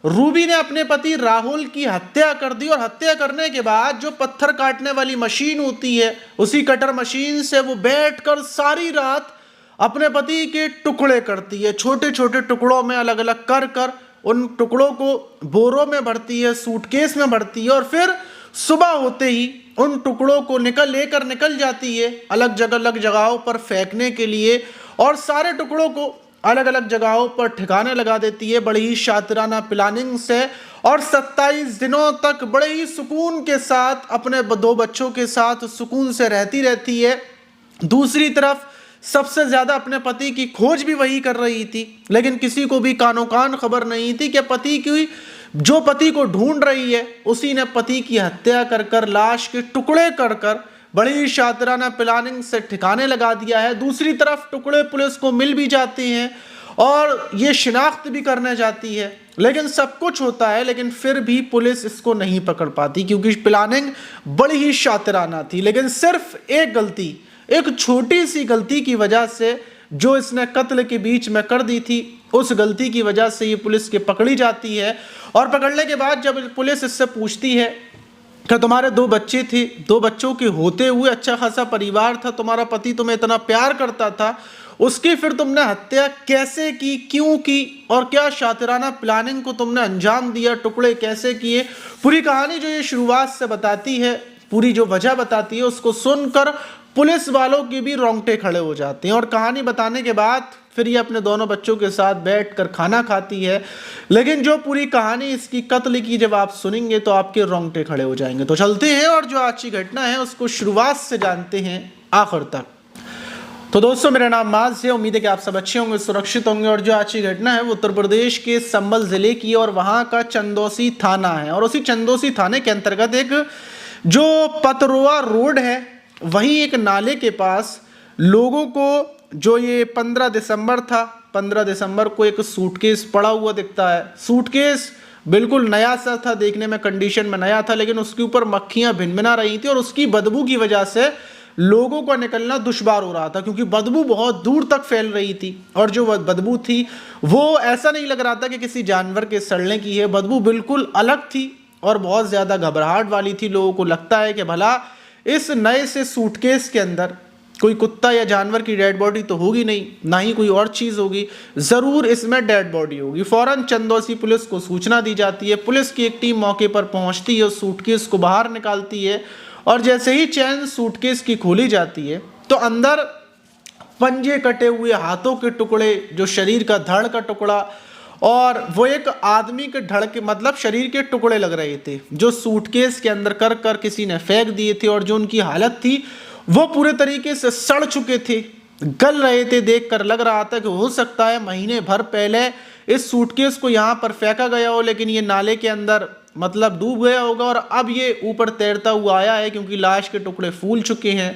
Ruby ने अपने पति राहुल की हत्या कर दी और हत्या करने के बाद जो पत्थर काटने वाली मशीन होती है, उसी कटर मशीन से वो बैठकर सारी रात अपने पति के टुकड़े करती है, छोटे छोटे टुकड़ों में अलग अलग कर कर उन टुकड़ों को बोरों में भरती है, सूटकेस में भरती है और फिर सुबह होते ही उन टुकड़ों को लेकर निकल जाती है अलग जगहों पर फेंकने के लिए और सारे टुकड़ों को अलग अलग जगहों पर ठिकाने लगा देती है बड़ी ही शातिराना प्लानिंग से और 27 दिनों तक बड़े ही सुकून के साथ अपने 2 बच्चों के साथ सुकून से रहती है। दूसरी तरफ सबसे ज्यादा अपने पति की खोज भी वही कर रही थी, लेकिन किसी को भी कानो कान खबर नहीं थी कि जो पति को ढूंढ रही है उसी ने पति की हत्या कर लाश के टुकड़े कर बड़ी ही शातिराना प्लानिंग से ठिकाने लगा दिया है। दूसरी तरफ टुकड़े पुलिस को मिल भी जाते हैं और ये शिनाख्त भी करने जाती है, लेकिन सब कुछ होता है लेकिन फिर भी पुलिस इसको नहीं पकड़ पाती क्योंकि प्लानिंग बड़ी ही शातिराना थी। लेकिन सिर्फ एक गलती, एक छोटी सी गलती की वजह से जो इसने कत्ल के बीच में कर दी थी, उस गलती की वजह से ये पुलिस के पकड़ी जाती है। और पकड़ने के बाद जब पुलिस इससे पूछती है कि तुम्हारे 2 बच्चे थे, 2 बच्चों के होते हुए अच्छा खासा परिवार था, तुम्हारा पति तुम्हें इतना प्यार करता था, उसकी फिर तुमने हत्या कैसे की, क्यों की और क्या शातिराना प्लानिंग को तुमने अंजाम दिया, टुकड़े कैसे किए, पूरी कहानी जो ये शुरुआत से बताती है, पूरी जो वजह बताती है, उसको सुनकर पुलिस वालों के भी रोंगटे खड़े हो जाते हैं। और कहानी बताने के बाद फिर ये अपने दोनों बच्चों के साथ बैठकर खाना खाती है। लेकिन जो पूरी कहानी इसकी कत्ल की जब आप सुनेंगे तो आपके रोंगटे खड़े हो जाएंगे। तो चलते हैं और जो आज की घटना है उसको शुरुआत से जानते हैं आखिर तक। तो दोस्तों, मेरा नाम माज है, उम्मीद है कि आप सब अच्छे होंगे, सुरक्षित होंगे। और जो आज की घटना है वो उत्तर प्रदेश के संभल जिले की और वहाँ का चंदौसी थाना है। और उसी चंदौसी थाने के अंतर्गत एक जो पतरोआ रोड है, वहीं एक नाले के पास लोगों को जो ये 15 दिसंबर था, 15 दिसंबर को एक सूटकेस पड़ा हुआ दिखता है। सूटकेस बिल्कुल नया सा था, देखने में कंडीशन में नया था, लेकिन उसके ऊपर मक्खियां भिनभिना रही थी और उसकी बदबू की वजह से लोगों को निकलना दुश्वार हो रहा था क्योंकि बदबू बहुत दूर तक फैल रही थी। और जो बदबू थी वो ऐसा नहीं लग रहा था कि किसी जानवर के सड़ने की है, बदबू बिल्कुल अलग थी और बहुत ज़्यादा घबराहट वाली थी। लोगों को लगता है कि भला इस नए से सूटकेस के अंदर कोई कुत्ता या जानवर की डेड बॉडी तो होगी नहीं, ना ही कोई और चीज़ होगी, ज़रूर इसमें डेड बॉडी होगी। फौरन चंदौसी पुलिस को सूचना दी जाती है। पुलिस की एक टीम मौके पर पहुंचती है, सूटकेस को बाहर निकालती है और जैसे ही चैन सूटकेस की खोली जाती है तो अंदर पंजे कटे हुए, हाथों के टुकड़े, जो शरीर का धड़ का टुकड़ा और वो एक आदमी के धड़ के मतलब शरीर के टुकड़े लग रहे थे जो सूटकेस के अंदर कर किसी ने फेंक दिए थे। और जो उनकी हालत थी वो पूरे तरीके से सड़ चुके थे, गल रहे थे। देखकर लग रहा था कि हो सकता है महीने भर पहले इस सूटकेस को यहाँ पर फेंका गया हो, लेकिन ये नाले के अंदर मतलब डूब गया होगा और अब ये ऊपर तैरता हुआ आया है क्योंकि लाश के टुकड़े फूल चुके हैं।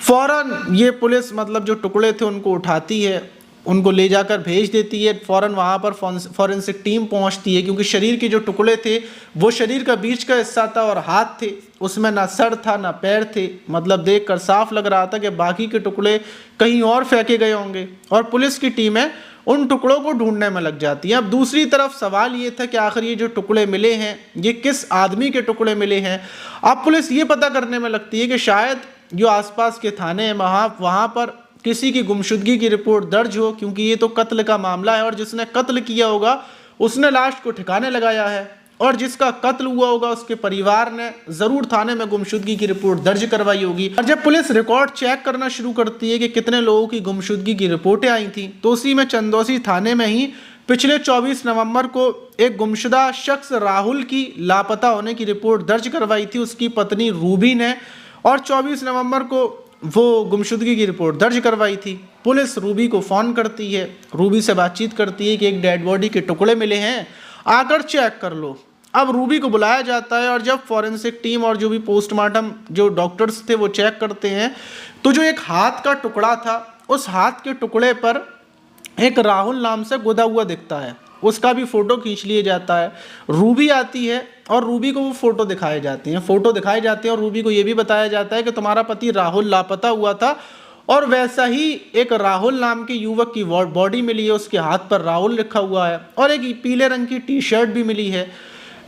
फौरन ये पुलिस मतलब जो टुकड़े थे उनको उठाती है, उनको ले जाकर भेज देती है। फ़ौरन वहाँ पर फॉरेंसिक टीम पहुँचती है क्योंकि शरीर के जो टुकड़े थे वो शरीर का बीच का हिस्सा था और हाथ थे, उसमें ना सर था ना पैर थे। मतलब देखकर साफ लग रहा था कि बाकी के टुकड़े कहीं और फेंके गए होंगे और पुलिस की टीमें उन टुकड़ों को ढूंढने में लग जाती है। अब दूसरी तरफ सवाल ये था कि आखिर ये जो टुकड़े मिले हैं ये किस आदमी के टुकड़े मिले हैं। अब पुलिस ये पता करने में लगती है कि शायद जो आसपास के थाने हैं वहाँ पर किसी की गुमशुदगी की रिपोर्ट दर्ज हो, क्योंकि ये तो कत्ल का मामला है और जिसने कत्ल किया होगा उसने लाश को ठिकाने लगाया है और जिसका कत्ल हुआ होगा उसके परिवार ने जरूर थाने में गुमशुदगी की रिपोर्ट दर्ज करवाई होगी। और जब पुलिस रिकॉर्ड चेक करना शुरू करती है कि कितने लोगों की गुमशुदगी की रिपोर्टें आई थी, तो उसी में चंदौसी थाने में ही पिछले 24 नवंबर को एक गुमशुदा शख्स राहुल की लापता होने की रिपोर्ट दर्ज करवाई थी उसकी पत्नी रूबी ने, और 24 नवंबर को वो गुमशुदगी की रिपोर्ट दर्ज करवाई थी। पुलिस रूबी को फ़ोन करती है, रूबी से बातचीत करती है कि एक डेड बॉडी के टुकड़े मिले हैं, आकर चेक कर लो। अब रूबी को बुलाया जाता है और जब फॉरेंसिक टीम और जो भी पोस्टमार्टम जो डॉक्टर्स थे वो चेक करते हैं तो जो एक हाथ का टुकड़ा था उस हाथ के टुकड़े पर एक राहुल नाम से गुदा हुआ दिखता है, उसका भी फ़ोटो खींच लिया जाता है। रूबी आती है और रूबी को वो फ़ोटो दिखाए जाते हैं और रूबी को ये भी बताया जाता है कि तुम्हारा पति राहुल लापता हुआ था और वैसा ही एक राहुल नाम के युवक की बॉडी मिली है, उसके हाथ पर राहुल लिखा हुआ है और एक पीले रंग की टी शर्ट भी मिली है।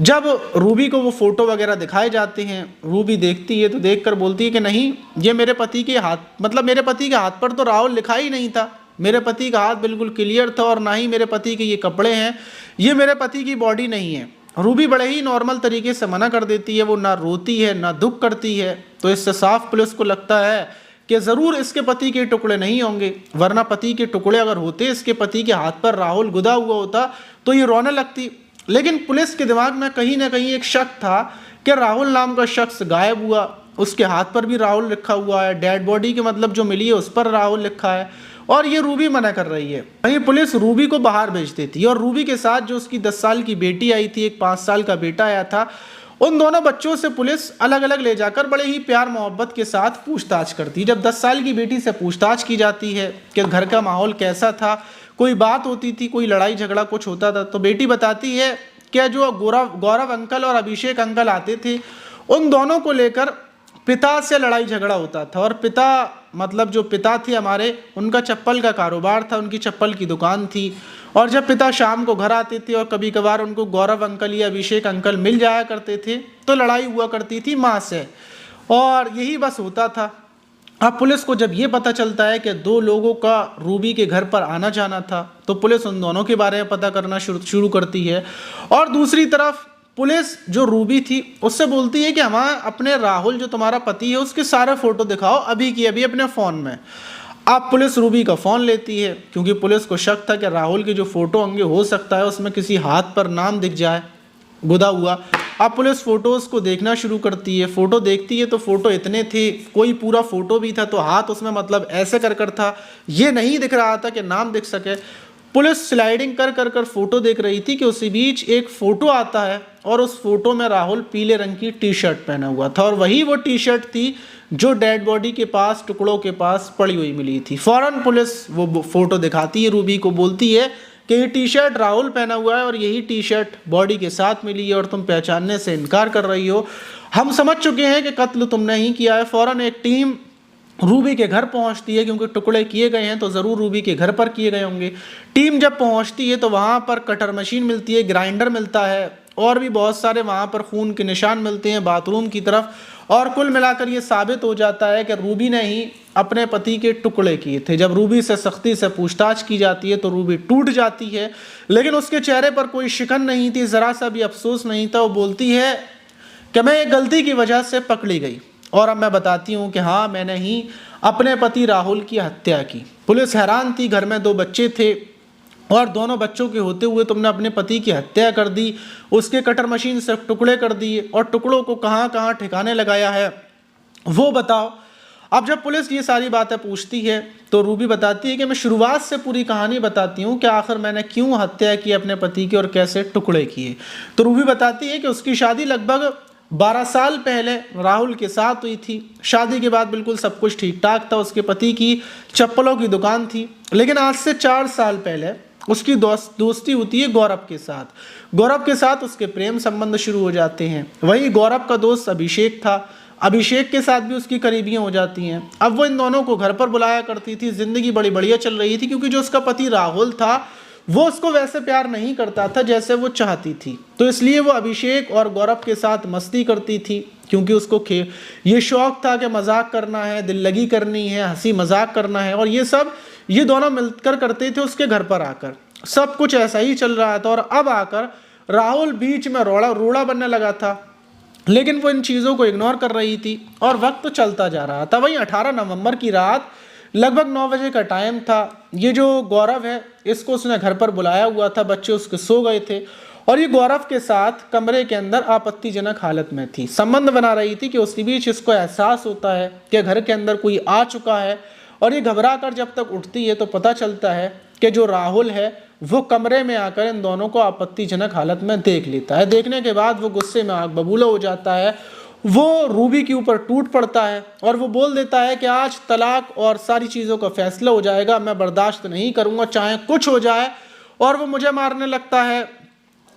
जब रूबी को वो फोटो वगैरह दिखाए जाते हैं, रूबी देखती है तो देखकर बोलती है कि नहीं, ये मेरे पति के हाथ, मतलब मेरे पति के हाथ पर तो राहुल लिखा ही नहीं था, मेरे पति का हाथ बिल्कुल क्लियर था और ना ही मेरे पति के ये कपड़े हैं, ये मेरे पति की बॉडी नहीं है। रूबी बड़े ही नॉर्मल तरीके से मना कर देती है, वो ना रोती है ना दुख करती है। तो इससे साफ पुलिस को लगता है कि ज़रूर इसके पति के टुकड़े नहीं होंगे, वरना पति के टुकड़े अगर होते, इसके पति के हाथ पर राहुल गुदा हुआ होता तो ये रोने लगती। लेकिन पुलिस के दिमाग में कहीं ना कहीं एक शक था कि राहुल नाम का शख्स गायब हुआ, उसके हाथ पर भी राहुल लिखा हुआ है, डेड बॉडी के मतलब जो मिली है उस पर राहुल लिखा है और ये रूबी मना कर रही है। वहीं पुलिस रूबी को बाहर भेज देती है और रूबी के साथ जो उसकी 10 साल की बेटी आई थी, एक 5 साल का बेटा आया था, उन दोनों बच्चों से पुलिस अलग अलग ले जाकर बड़े ही प्यार मोहब्बत के साथ पूछताछ करती है। जब 10 साल की बेटी से पूछताछ की जाती है कि घर का माहौल कैसा था, कोई बात होती थी, कोई लड़ाई झगड़ा कुछ होता था, तो बेटी बताती है कि जो गौरव अंकल और अभिषेक अंकल आते थे, उन दोनों को लेकर पिता से लड़ाई झगड़ा होता था। और पिता मतलब जो पिता थे हमारे, उनका चप्पल का कारोबार था, उनकी चप्पल की दुकान थी और जब पिता शाम को घर आते थे और कभी कभार उनको गौरव अंकल या अभिषेक अंकल मिल जाया करते थे तो लड़ाई हुआ करती थी माँ से, और यही बस होता था। अब पुलिस को जब ये पता चलता है कि 2 लोगों का रूबी के घर पर आना जाना था तो पुलिस उन दोनों के बारे में पता करना शुरू करती है। और दूसरी तरफ पुलिस जो रूबी थी उससे बोलती है कि हमारा अपने राहुल जो तुम्हारा पति है उसके सारे फोटो दिखाओ अभी की अभी अपने फ़ोन में। अब पुलिस रूबी का फ़ोन लेती है क्योंकि पुलिस को शक था कि राहुल के जो फ़ोटो होंगे हो सकता है उसमें किसी हाथ पर नाम दिख जाए गुदा हुआ। अब पुलिस फ़ोटोज़ को देखना शुरू करती है, फ़ोटो देखती है तो फ़ोटो इतने थे, कोई पूरा फ़ोटो भी था तो हाथ उसमें मतलब ऐसे कर था, ये नहीं दिख रहा था कि नाम दिख सके। पुलिस स्लाइडिंग कर फोटो देख रही थी कि उसी बीच एक फ़ोटो आता है और उस फोटो में राहुल पीले रंग की टी शर्ट पहना हुआ था और वही वो टी शर्ट थी जो डेड बॉडी के पास, टुकड़ों के पास पड़ी हुई मिली थी। फौरन पुलिस वो फोटो दिखाती है रूबी को, बोलती है कि ये टी शर्ट राहुल पहना हुआ है और यही टी शर्ट बॉडी के साथ मिली है और तुम पहचानने से इनकार कर रही हो। हम समझ चुके हैं कि कत्ल तुमने ही किया है। फौरन एक टीम रूबी के घर पहुंचती है क्योंकि टुकड़े किए गए हैं तो ज़रूर रूबी के घर पर किए गए होंगे। टीम जब पहुंचती है तो वहाँ पर कटर मशीन मिलती है, ग्राइंडर मिलता है और भी बहुत सारे वहाँ पर खून के निशान मिलते हैं बाथरूम की तरफ। और कुल मिलाकर ये साबित हो जाता है कि रूबी ने ही अपने पति के टुकड़े किए थे। जब रूबी से सख्ती से पूछताछ की जाती है तो रूबी टूट जाती है, लेकिन उसके चेहरे पर कोई शिकन नहीं थी, ज़रा सा भी अफसोस नहीं था। वो बोलती है कि मैं एक गलती की वजह से पकड़ी गई और अब मैं बताती हूँ कि हाँ, मैंने ही अपने पति राहुल की हत्या की। पुलिस हैरान थी, घर में 2 बच्चे थे और दोनों बच्चों के होते हुए तुमने अपने पति की हत्या कर दी, उसके कटर मशीन से टुकड़े कर दिए और टुकड़ों को कहाँ कहाँ ठिकाने लगाया है वो बताओ। अब जब पुलिस ये सारी बातें पूछती है तो रूबी बताती है कि मैं शुरुआत से पूरी कहानी बताती हूँ कि आखिर मैंने क्यों हत्या की अपने पति की और कैसे टुकड़े किए। तो रूबी बताती है कि उसकी शादी लगभग 12 साल पहले राहुल के साथ हुई थी। शादी के बाद बिल्कुल सब कुछ ठीक ठाक था, उसके पति की चप्पलों की दुकान थी। लेकिन आज से 4 साल पहले उसकी दोस्ती होती है गौरव के साथ। गौरव के साथ उसके प्रेम संबंध शुरू हो जाते हैं। वही गौरव का दोस्त अभिषेक था, अभिषेक के साथ भी उसकी करीबियाँ हो जाती हैं। अब वो इन दोनों को घर पर बुलाया करती थी। ज़िंदगी बड़ी बढ़िया चल रही थी क्योंकि जो उसका पति राहुल था वो उसको वैसे प्यार नहीं करता था जैसे वो चाहती थी, तो इसलिए वो अभिषेक और गौरव के साथ मस्ती करती थी क्योंकि उसको ये शौक था कि मजाक करना है, दिल लगी करनी है, हंसी मजाक करना है और ये सब ये दोनों मिलकर करते थे उसके घर पर आकर। सब कुछ ऐसा ही चल रहा था और अब आकर राहुल बीच में रोड़ा बनने लगा था, लेकिन वो इन चीज़ों को इग्नोर कर रही थी और वक्त तो चलता जा रहा था। वहीं 18 नवंबर की रात लगभग 9 बजे का टाइम था। ये जो गौरव है इसको उसने घर पर बुलाया हुआ था, बच्चे उसके सो गए थे और ये गौरव के साथ कमरे के अंदर आपत्तिजनक हालत में थी, संबंध बना रही थी कि उसी बीच इसको एहसास होता है कि घर के अंदर कोई आ चुका है और ये घबरा कर जब तक उठती है तो पता चलता है कि जो राहुल है वो कमरे में आकर इन दोनों को आपत्तिजनक हालत में देख लेता है। देखने के बाद वो गुस्से में आग बबूला हो जाता है, वो रूबी के ऊपर टूट पड़ता है और वो बोल देता है कि आज तलाक और सारी चीज़ों का फैसला हो जाएगा, मैं बर्दाश्त नहीं करूँगा चाहे कुछ हो जाए, और वो मुझे मारने लगता है।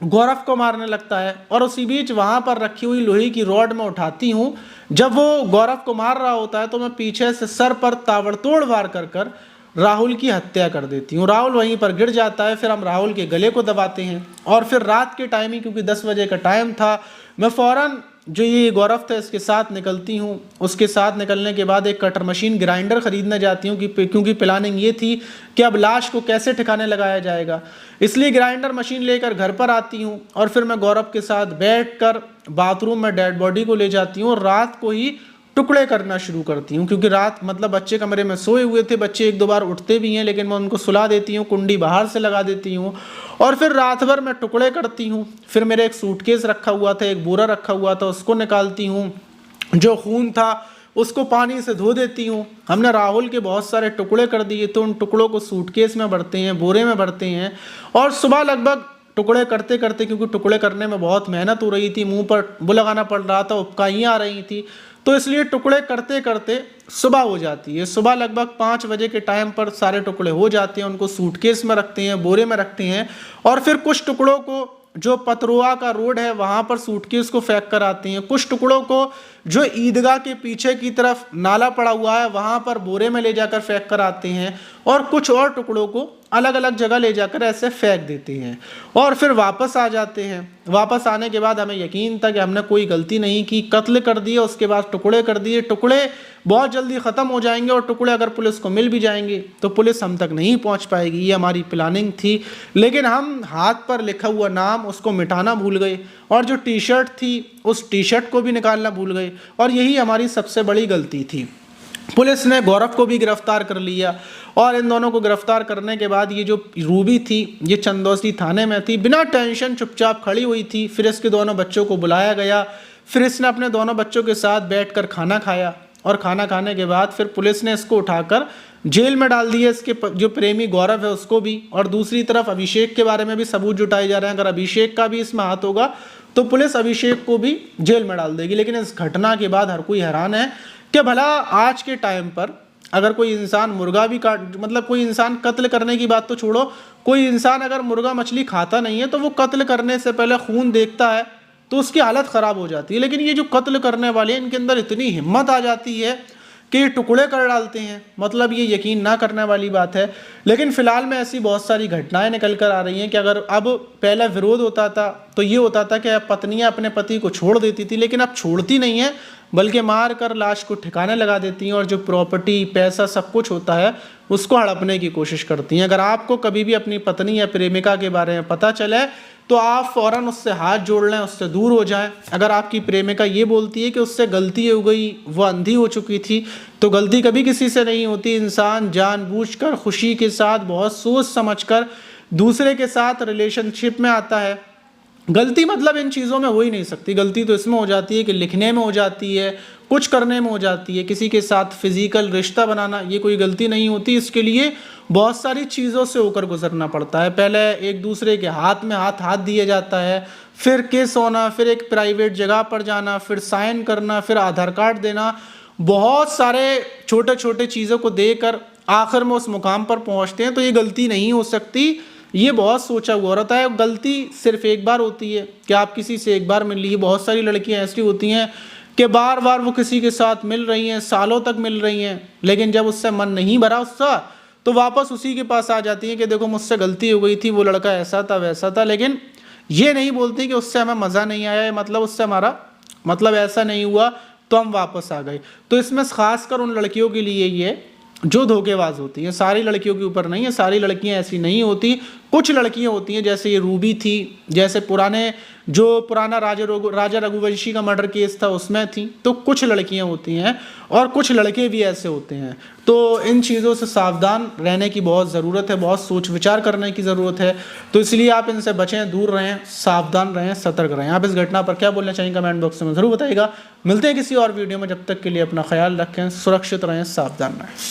गौरव को मारने लगता है और उसी बीच वहाँ पर रखी हुई लोहे की रॉड में उठाती हूँ। जब वो गौरव को मार रहा होता है तो मैं पीछे से सर पर ताबड़तोड़ वार कर राहुल की हत्या कर देती हूँ। राहुल वहीं पर गिर जाता है। फिर हम राहुल के गले को दबाते हैं और फिर रात के टाइम ही, क्योंकि 10 बजे का टाइम था, मैं फ़ौरन जो ये गौरव था इसके साथ निकलती हूँ। उसके साथ निकलने के बाद एक कटर मशीन ग्राइंडर ख़रीदने जाती हूँ क्योंकि प्लानिंग ये थी कि अब लाश को कैसे ठिकाने लगाया जाएगा। इसलिए ग्राइंडर मशीन लेकर घर पर आती हूँ और फिर मैं गौरव के साथ बैठकर बाथरूम में डेड बॉडी को ले जाती हूँ और रात को ही टुकड़े करना शुरू करती हूँ। क्योंकि रात मतलब बच्चे कमरे में सोए हुए थे, बच्चे एक दो बार उठते भी हैं, लेकिन मैं उनको सुला देती हूँ, कुंडी बाहर से लगा देती हूँ और फिर रात भर मैं टुकड़े करती हूँ। फिर मेरे एक सूटकेस रखा हुआ था, एक बोरा रखा हुआ था, उसको निकालती हूँ। जो खून था उसको पानी से धो देती हूँ। हमने राहुल के बहुत सारे टुकड़े कर दिए तो उन टुकड़ों को सूटकेस में भरते हैं, बोरे में भरते हैं और सुबह लगभग टुकड़े करते करते, क्योंकि टुकड़े करने में बहुत मेहनत हो रही थी, मुंह पर वो लगाना पड़ रहा था, उपकाइयाँ आ रही थी, तो इसलिए टुकड़े करते करते सुबह हो जाती है। सुबह लगभग 5 बजे के टाइम पर सारे टुकड़े हो जाते हैं, उनको सूटकेस में रखते हैं, बोरे में रखते हैं और फिर कुछ टुकड़ों को जो पतरुआ का रोड है वहाँ पर सूटकेस को फेंक कर आते हैं। कुछ टुकड़ों को जो ईदगाह के पीछे की तरफ नाला पड़ा हुआ है वहाँ पर बोरे में ले जाकर फेंक कर आते हैं और कुछ और टुकड़ों को अलग अलग जगह ले जाकर ऐसे फेंक देते हैं और फिर वापस आ जाते हैं। वापस आने के बाद हमें यकीन था कि हमने कोई गलती नहीं की, कत्ल कर दिया, उसके बाद टुकड़े कर दिए। टुकड़े बहुत जल्दी ख़त्म हो जाएंगे और टुकड़े अगर पुलिस को मिल भी जाएंगे तो पुलिस हम तक नहीं पहुंच पाएगी, ये हमारी प्लानिंग थी। लेकिन हम हाथ पर लिखा हुआ नाम उसको मिटाना भूल गए और जो टी शर्ट थी उस टी शर्ट को भी निकालना भूल गए और यही हमारी सबसे बड़ी गलती थी। पुलिस ने गौरव को भी गिरफ्तार कर लिया और इन दोनों को गिरफ्तार करने के बाद ये जो रूबी थी ये चंदौसी थाने में थी, बिना टेंशन चुपचाप खड़ी हुई थी। फिर इसके दोनों बच्चों को बुलाया गया, फिर इसने अपने दोनों बच्चों के साथ बैठकर खाना खाया और खाना खाने के बाद फिर पुलिस ने इसको उठाकर जेल में डाल दिया, इसके जो प्रेमी गौरव है उसको भी। और दूसरी तरफ अभिषेक के बारे में भी सबूत जुटाए जा रहे हैं, अगर अभिषेक का भी इसमें हाथ होगा तो पुलिस अभिषेक को भी जेल में डाल देगी। लेकिन इस घटना के बाद हर कोई हैरान है कि भला आज के टाइम पर अगर कोई इंसान मुर्गा भी काट, मतलब कोई इंसान कत्ल करने की बात तो छोड़ो, कोई इंसान अगर मुर्गा मछली खाता नहीं है तो वो कत्ल करने से पहले खून देखता है तो उसकी हालत ख़राब हो जाती है। लेकिन ये जो कत्ल करने वाले हैं इनके अंदर इतनी हिम्मत आ जाती है कि ये टुकड़े कर डालते हैं, मतलब ये यकीन ना करने वाली बात है। लेकिन फ़िलहाल में ऐसी बहुत सारी घटनाएं निकल कर आ रही हैं कि अगर अब पहला विरोध होता था तो ये होता था कि पत्नियां अपने पति को छोड़ देती थी, लेकिन अब छोड़ती नहीं है बल्कि मार कर लाश को ठिकाने लगा देती हैं और जो प्रॉपर्टी पैसा सब कुछ होता है उसको हड़पने की कोशिश करती हैं। अगर आपको कभी भी अपनी पत्नी या प्रेमिका के बारे में पता चले तो आप फ़ौरन उससे हाथ जोड़ लें, उससे दूर हो जाएं। अगर आपकी प्रेमिका ये बोलती है कि उससे गलती हो गई, वो अंधी हो चुकी थी, तो गलती कभी किसी से नहीं होती। इंसान जानबूझकर खुशी के साथ बहुत सोच समझकर दूसरे के साथ रिलेशनशिप में आता है। गलती मतलब इन चीज़ों में हो ही नहीं सकती। गलती तो इसमें हो जाती है कि लिखने में हो जाती है, कुछ करने में हो जाती है, किसी के साथ फिजिकल रिश्ता बनाना ये कोई गलती नहीं होती। इसके लिए बहुत सारी चीज़ों से होकर गुजरना पड़ता है। पहले एक दूसरे के हाथ में हाथ दिया जाता है, फिर किस होना, फिर एक प्राइवेट जगह पर जाना, फिर साइन करना, फिर आधार कार्ड देना, बहुत सारे छोटे छोटे चीज़ों को देकर आखिर में उस मुकाम पर पहुँचते हैं। तो ये गलती नहीं हो सकती, ये बहुत सोचा हुआ रहता है। गलती सिर्फ एक बार होती है कि आप किसी से एक बार मिल ली। बहुत सारी लड़कियां ऐसी होती हैं कि बार बार वो किसी के साथ मिल रही हैं, सालों तक मिल रही हैं, लेकिन जब उससे मन नहीं भरा उसका तो वापस उसी के पास आ जाती हैं कि देखो मुझसे गलती हो गई थी, वो लड़का ऐसा था वैसा था। लेकिन ये नहीं बोलती कि उससे हमें मज़ा नहीं आया, मतलब उससे हमारा मतलब ऐसा नहीं हुआ तो हम वापस आ गए। तो इसमें ख़ासकर उन लड़कियों के लिए ये जो धोखेबाज होती हैं, सारी लड़कियों के ऊपर नहीं है, सारी लड़कियां ऐसी नहीं होती। कुछ लड़कियां होती हैं जैसे ये रूबी थी, जैसे पुराना राजा रघुवंशी का मर्डर केस था उसमें थी। तो कुछ लड़कियां होती हैं और कुछ लड़के भी ऐसे होते हैं। तो इन चीज़ों से सावधान रहने की बहुत ज़रूरत है, बहुत सोच विचार करने की ज़रूरत है। तो इसलिए आप इनसे बचें, दूर रहें, सावधान रहें, सतर्क रहें। आप इस घटना पर क्या बोलना चाहिए कमेंट बॉक्स में ज़रूर बताइएगा। मिलते हैं किसी और वीडियो में, जब तक के लिए अपना ख्याल रखें, सुरक्षित रहें, सावधान रहें।